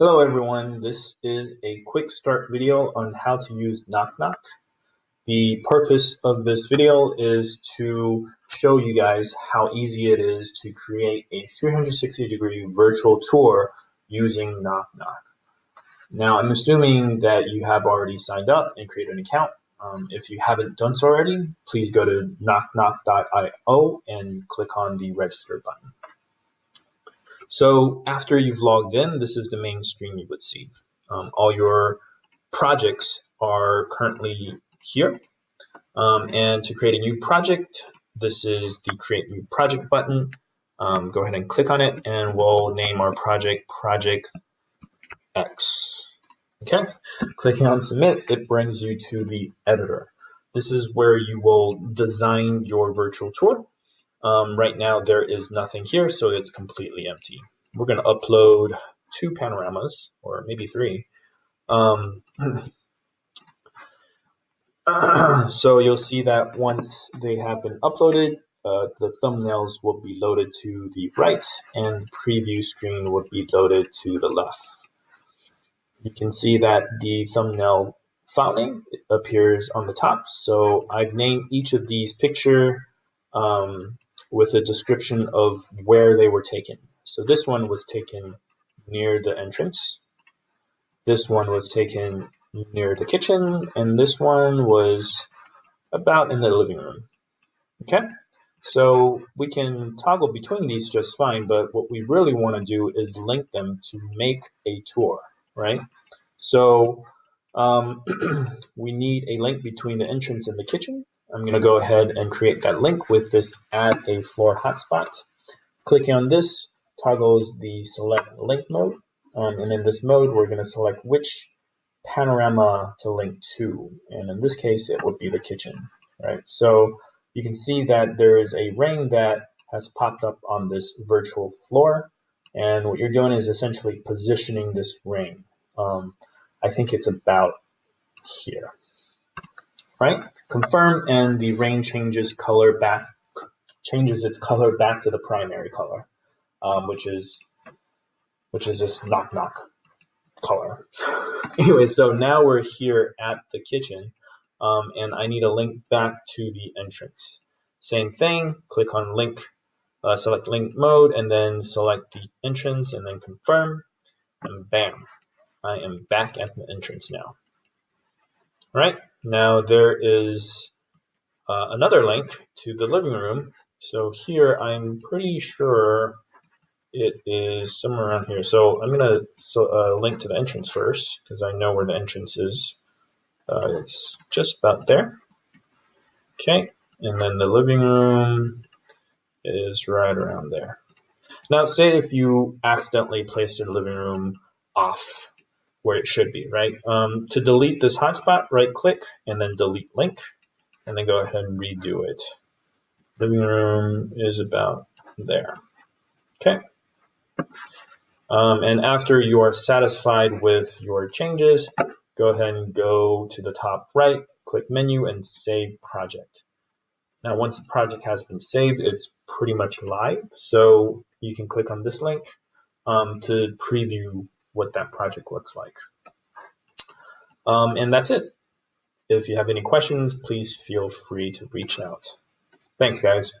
Hello everyone, this is a quick start video on how to use NockNock. The purpose of this video is to show you guys how easy it is to create a 360-degree virtual tour using NockNock. Now I'm assuming that you have already signed up and created an account. If you haven't done so already, please go to knockknock.io and click on the register button. So after you've logged in, this is the main screen you would see. All your projects are currently here. And to create a new project, this is the Create New Project button. Go ahead and click on it, and we'll name our project Project X. Okay, clicking on Submit, it brings you to the editor. This is where you will design your virtual tour. Right now there is nothing here, so it's completely empty. We're going to upload 2 panoramas, or maybe 3. So you'll see that once they have been uploaded, the thumbnails will be loaded to the right, and the preview screen will be loaded to the left. You can see that the thumbnail file name appears on the top, so I've named each of these picture with a description of where they were taken. So this one was taken near the entrance, this one was taken near the kitchen, and this one was about in the living room. Okay, so we can toggle between these just fine, but what we really want to do is link them to make a tour, right? So we need a link between the entrance and the kitchen. I'm going to go ahead and create that link with this Add a Floor Hotspot. Clicking on this toggles the Select Link mode, and in this mode we're going to select which panorama to link to, and in this case it would be the kitchen, right? So you can see that there is a ring that has popped up on this virtual floor, and what you're doing is essentially positioning this ring. I think it's about here. Right? Confirm, and the ring changes its color back to the primary color, which is this knock color. Anyway, so now we're here at the kitchen, and I need a link back to the entrance. Same thing, click on link, select link mode, and then select the entrance, and then confirm, and bam, I am back at the entrance now. All right, now there is another link to the living room. So here I'm pretty sure it is somewhere around here. So I'm going to link to the entrance first, because I know where the entrance is. It's just about there. Okay, and then the living room is right around there. Now say if you accidentally placed the living room off where it should be, right? To delete this hotspot, right click and then delete link, and then go ahead and redo it. Living room is about there. Okay. And after you are satisfied with your changes, go ahead and go to the top right, click menu, and save project. Now, once the project has been saved, it's pretty much live. So you can click on this link to preview what that project looks like. And that's it. If you have any questions, please feel free to reach out. Thanks, guys.